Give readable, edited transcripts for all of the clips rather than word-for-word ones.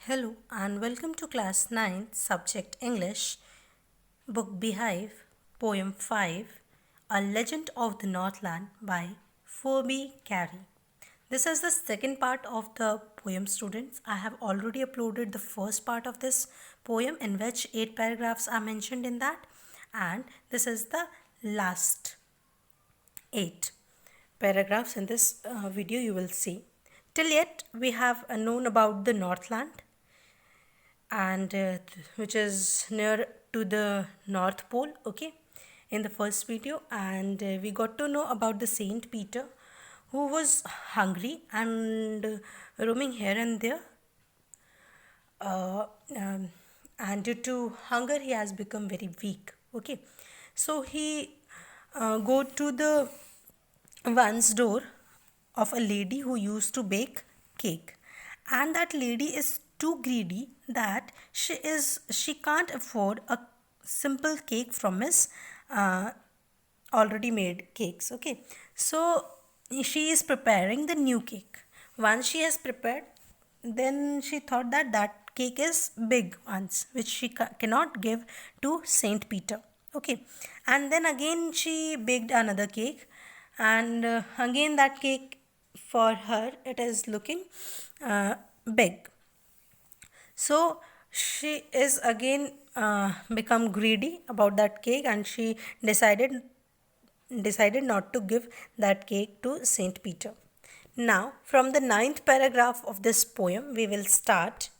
Hello and welcome to class 9 subject English book Beehive poem 5 A Legend of the Northland by Phoebe Cary. This is the second part of the poem, students. I have already uploaded the first part of this poem in which 8 paragraphs are mentioned in that, and this is the last 8 paragraphs in this video you will see. Till yet we have known about the Northland and which is near to the North Pole, okay, in the first video. And we got to know about the Saint Peter, who was hungry and roaming here and there, uh, um, and due to hunger he has become very weak, okay. So he go to the one's door of a lady who used to bake cake, and that lady is too greedy that she can't afford a simple cake from his uh, already made cakes, okay. So she is preparing the new cake. Once she has prepared, then she thought that that cake is big once, which she cannot give to Saint Peter, okay. And then again she baked another cake, and again that cake for her it is looking big. So she is again become greedy about that cake, and she decided not to give that cake to Saint Peter. Now, from the ninth paragraph of this poem, we will start.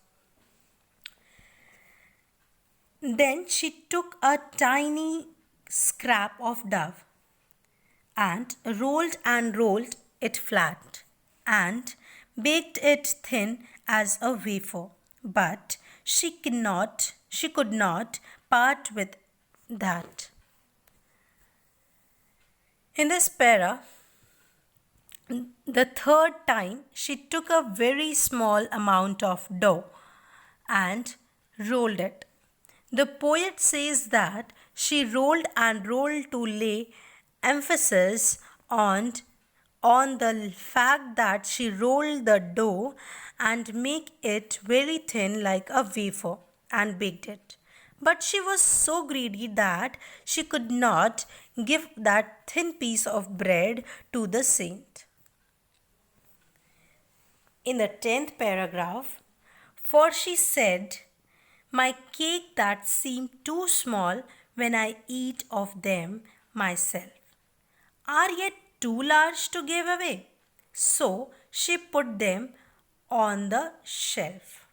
Then she took a tiny scrap of dough and rolled it flat and baked it thin as a wafer. But she could not part with that. In this para, the third time she took a very small amount of dough and rolled it. The poet says that she rolled and rolled to lay emphasis on the fact that she rolled the dough and make it very thin like a wafer and baked it. But she was so greedy that she could not give that thin piece of bread to the saint. In the 10th paragraph, for she said, my cake that seem too small when I eat of them myself are yet too large to give away. So she put them on the shelf.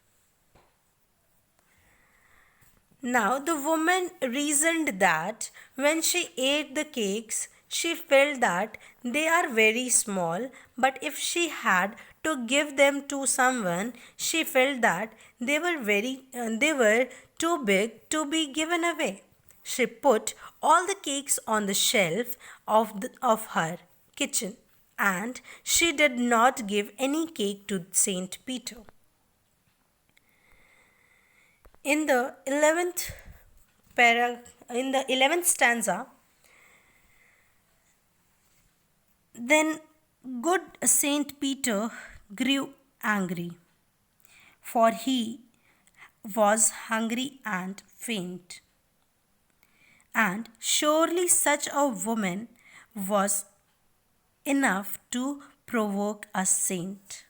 Now the woman reasoned that when she ate the cakes, she felt that they are very small, but if she had to give them to someone, she felt that they were too big to be given away. She put all the cakes on the shelf of her kitchen, and she did not give any cake to Saint Peter. In the 11th stanza, then good Saint Peter grew angry, for he was hungry and faint. And surely such a woman was enough to provoke a saint.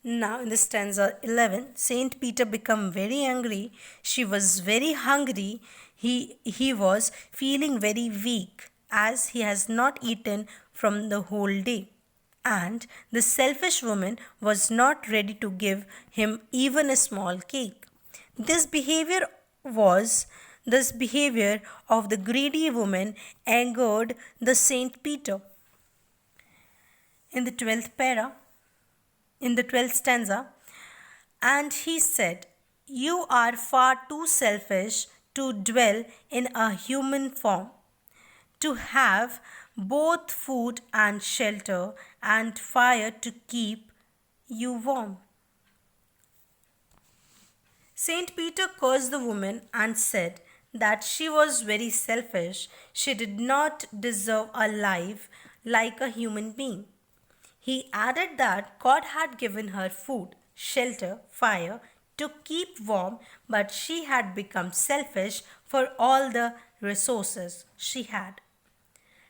Now in the stanza 11, Saint Peter became very angry. She was very hungry. He was feeling very weak as he has not eaten from the whole day. And the selfish woman was not ready to give him even a small cake. This behavior this behavior of the greedy woman angered the Saint Peter. In the 12th para, in the 12th stanza, and he said, you are far too selfish to dwell in a human form, to have both food and shelter and fire to keep you warm. Saint Peter cursed the woman and said that she was very selfish. She did not deserve a life like a human being. He added that God had given her food, shelter, fire to keep warm, but she had become selfish for all the resources she had.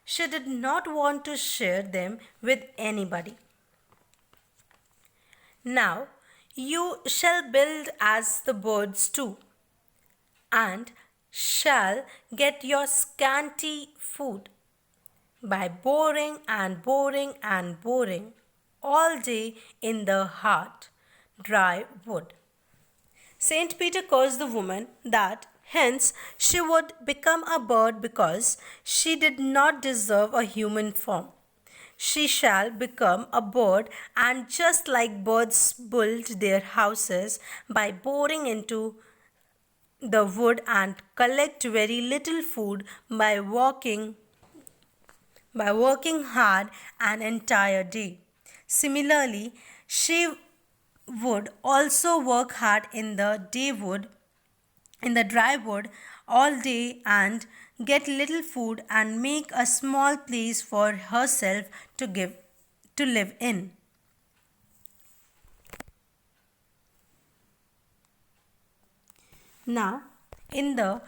She did not want to share them with anybody. Now you shall build as the birds too, and shall get your scanty food by boring and boring and boring all day in the hard, dry wood. Saint Peter cursed the woman that hence she would become a bird because she did not deserve a human form. She shall become a bird, and just like birds build their houses by boring into the wood and collect very little food by working hard an entire day. Similarly, she would also work hard in the dry wood all day and get little food and make a small place for herself to live in. Now, in the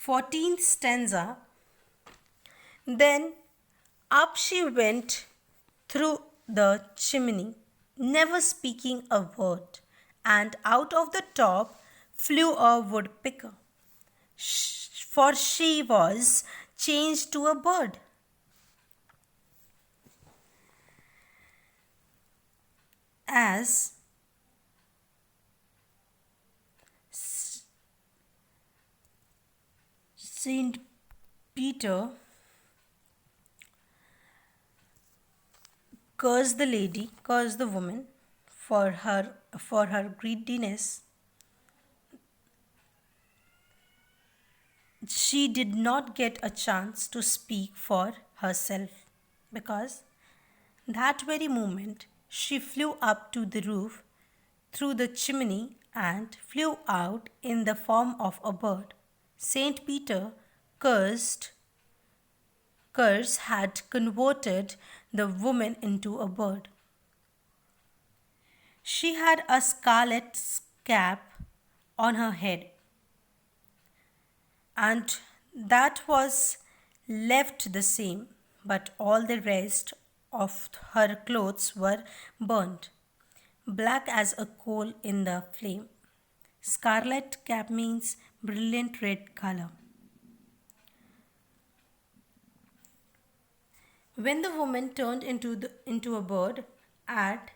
14th stanza, then up she went through the chimney, never speaking a word, and out of the top flew a woodpecker, for she was changed to a bird. As Saint Peter cursed the woman for her greediness, she did not get a chance to speak for herself because that very moment she flew up to the roof through the chimney and flew out in the form of a bird. Saint Peter cursed curse had converted the woman into a bird. She had a scarlet cap on her head, and that was left the same, but all the rest of her clothes were burnt, black as a coal in the flame. Scarlet cap means brilliant red color. When the woman turned into a bird, at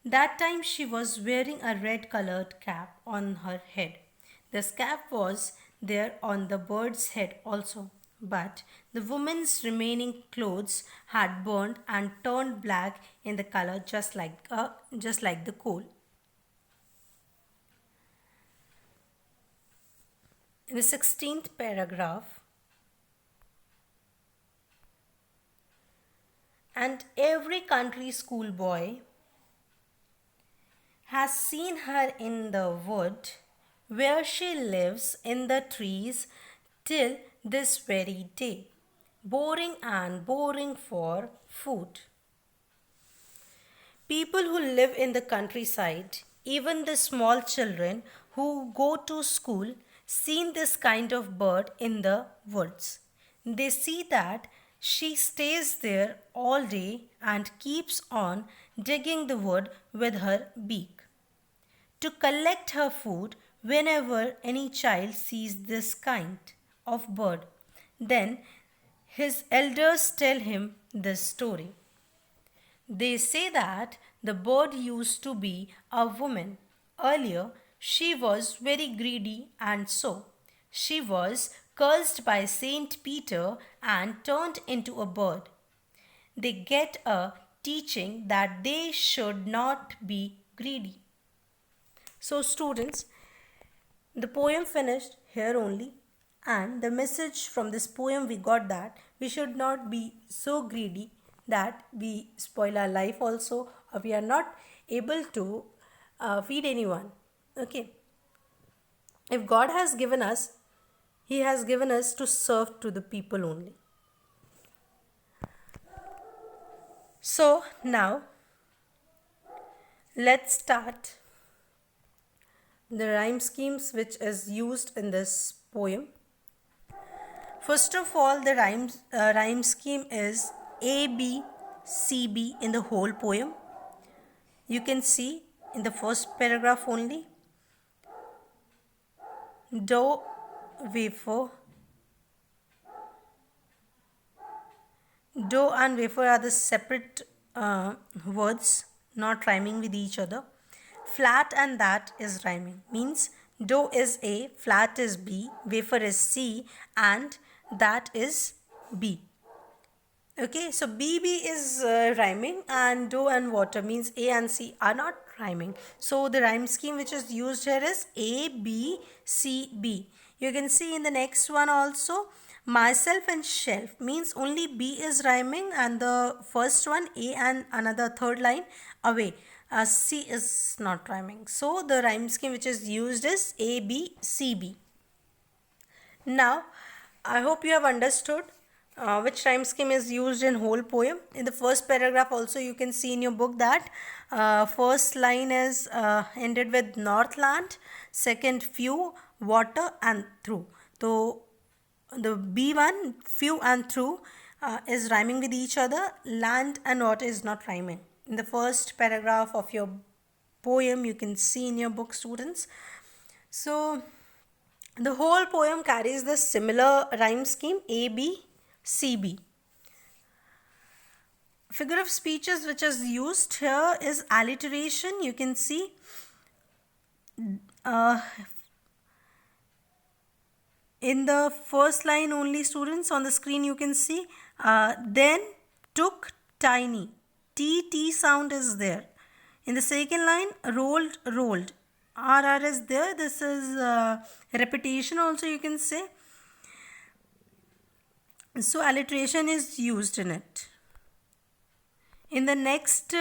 that time she was wearing a red colored cap on her head. This cap was there on the bird's head also, but the woman's remaining clothes had burned and turned black in the color just like the coal. In the 16th paragraph, and every country schoolboy has seen her in the wood where she lives in the trees till this very day, boring and boring for food. People who live in the countryside, even the small children who go to school, seen this kind of bird in the woods. They see that she stays there all day and keeps on digging the wood with her beak to collect her food whenever any child sees this kind of bird. Then his elders tell him this story. They say that the bird used to be a woman. Earlier, she was very greedy, and so she was cursed by Saint Peter and turned into a bird. They get a teaching that they should not be greedy. So, students, the poem finished here only, and the message from this poem we got that we should not be so greedy that we spoil our life also, or we are not able to feed anyone. Okay, if God has given us, He has given us to serve to the people only. So now Let's start the rhyme schemes which is used in this poem. First of all, the rhyme scheme is A B C B in the whole poem. You can see in the first paragraph only. Dough, wafer. Dough and wafer are the separate words, not rhyming with each other. Flat and that is rhyming. Means dough is A, flat is B, wafer is C, and that is B. Okay, so BB is rhyming, and dough and water means A and C are not rhyming. So the rhyme scheme which is used here is A, B, C, B. You can see in the next one also, myself and shelf means only B is rhyming, and the first one A and another third line away. C is not rhyming. So the rhyme scheme which is used is A, B, C, B. Now, I hope you have understood which rhyme scheme is used in whole poem. In the first paragraph also you can see in your book that first line is ended with Northland, second few, water and through. So the B1, few and through is rhyming with each other. Land and water is not rhyming. In the first paragraph of your poem you can see in your book, students. So the whole poem carries the similar rhyme scheme A, B, C, B. Figure of speeches which is used here is alliteration. You can see uh, in the first line only, students, on the screen you can see then took tiny. T sound is there. In the second line, rolled, rolled. RR is there. This is repetition also, you can say. So alliteration is used in it. In the next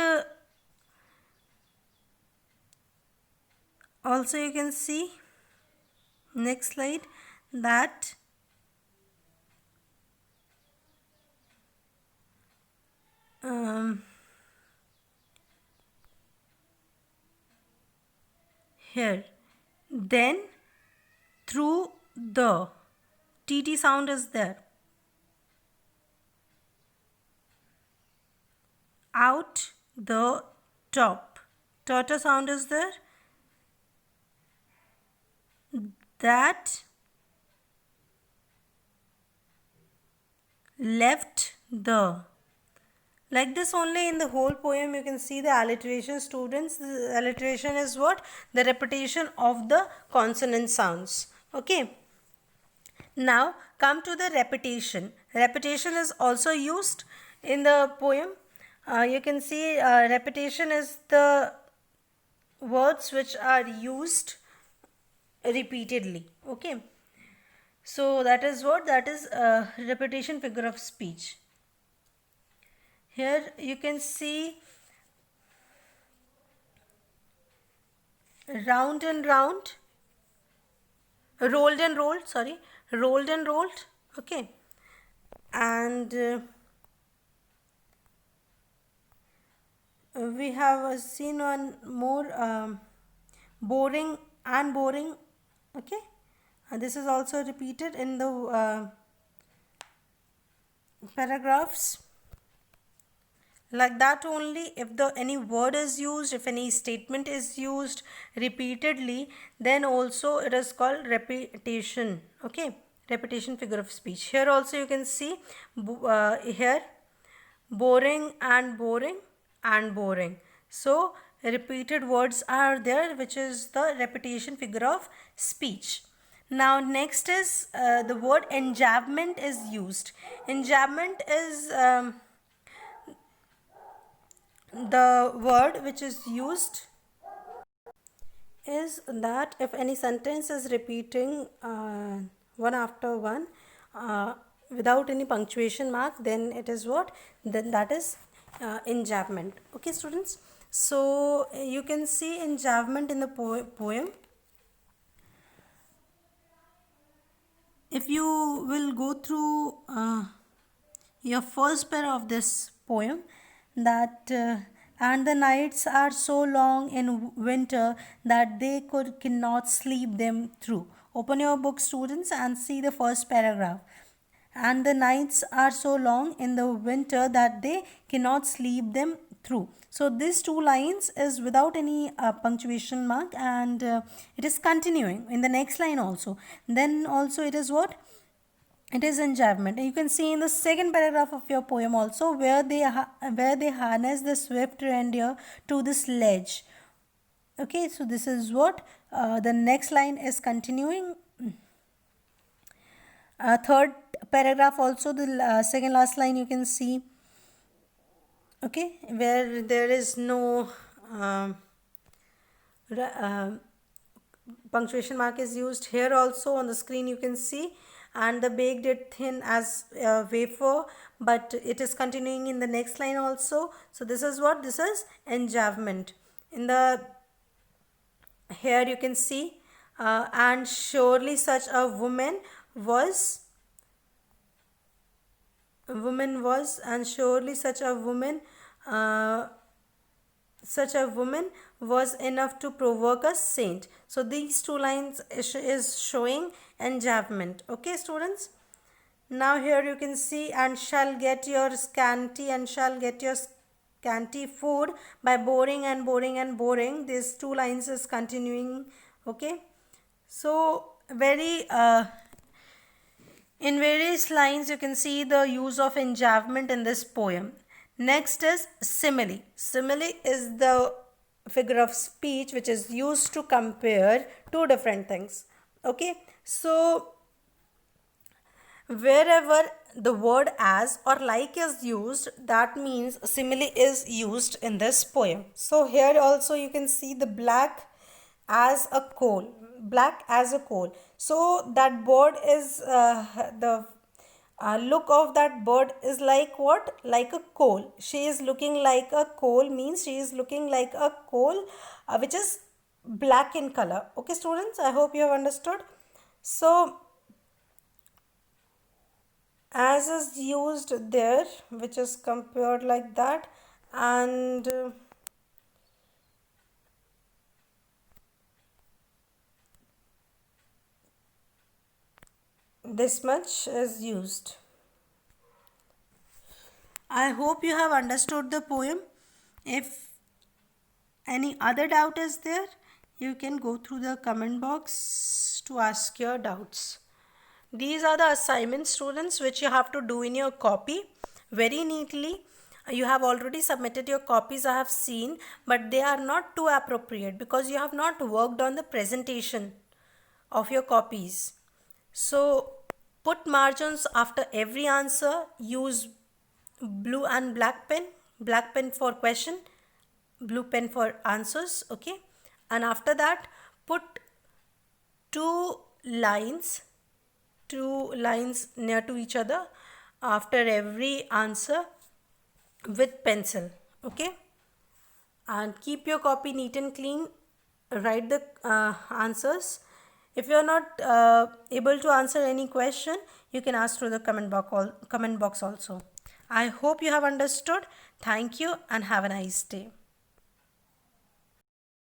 also you can see next slide that here then through the TT sound is there. Out the top. Tota sound is there. That left the. Like this only in the whole poem you can see the alliteration, students. The alliteration is what? The repetition of the consonant sounds. Okay. Now come to the repetition. Repetition is also used in the poem. You can see repetition is the words which are used repeatedly. Okay. So that is what? That is repetition figure of speech. Here you can see round and round, rolled and rolled, sorry, rolled and rolled. Okay. And we have seen one more boring and boring. Okay. And this is also repeated in the paragraphs. Like that only, if the any word is used, if any statement is used repeatedly, then also it is called repetition. Okay, repetition figure of speech. Here also you can see here boring and boring and boring. So repeated words are there, which is the repetition figure of speech. Now next is the word enjambment is used. Enjambment is the word which is used is that if any sentence is repeating one after one without any punctuation mark, then it is what? Then that is enjambment. Okay, students. So you can see enjambment in the poem. If you will go through your first pair of this poem, that and the nights are so long in winter that they cannot sleep them through. Open your book, students, and see the first paragraph. And the nights are so long in the winter that they cannot sleep them through. So these two lines is without any punctuation mark, and it is continuing in the next line also. Then also it is what? It is enjambment. You can see in the second paragraph of your poem also, where they harness the swift reindeer to the sledge. Okay, so this is what the next line is continuing. Third paragraph also, the second last line you can see. Okay, where there is no um, punctuation mark is used. Here also on the screen you can see, and the baked it thin as wafer, but it is continuing in the next line also. So this is what? This is enjambment. In the here you can see, and surely such a woman was, and surely uh, such a woman was enough to provoke a saint. So these two lines is showing enjambment. Okay, students. Now here you can see, and shall get your scanty food by boring and boring and boring. These two lines is continuing. Okay, so in various lines you can see the use of enjambment in this poem. Next is simile. Simile is the figure of speech which is used to compare two different things. Okay, so wherever the word as or like is used, that means simile is used in this poem. So here also you can see the as a black as a coal. So that bird is the look of that bird is like what? Like a coal. She is looking like a coal means she is looking like a coal which is black in color. Okay, students, I hope you have understood. So as is used there, which is compared like that, and this much is used. I hope you have understood the poem. If any other doubt is there, you can go through the comment box to ask your doubts. These are the assignments, students, which you have to do in your copy very neatly. You have already submitted your copies, I have seen, but they are not too appropriate because you have not worked on the presentation of your copies. So put margins after every answer. Use blue and black pen for question, blue pen for answers. Okay, and after that put two lines near to each other after every answer with pencil. Okay, and keep your copy neat and clean. Write the answers. If you are not able to answer any question, you can ask through the comment box also. I hope you have understood. Thank you and have a nice day.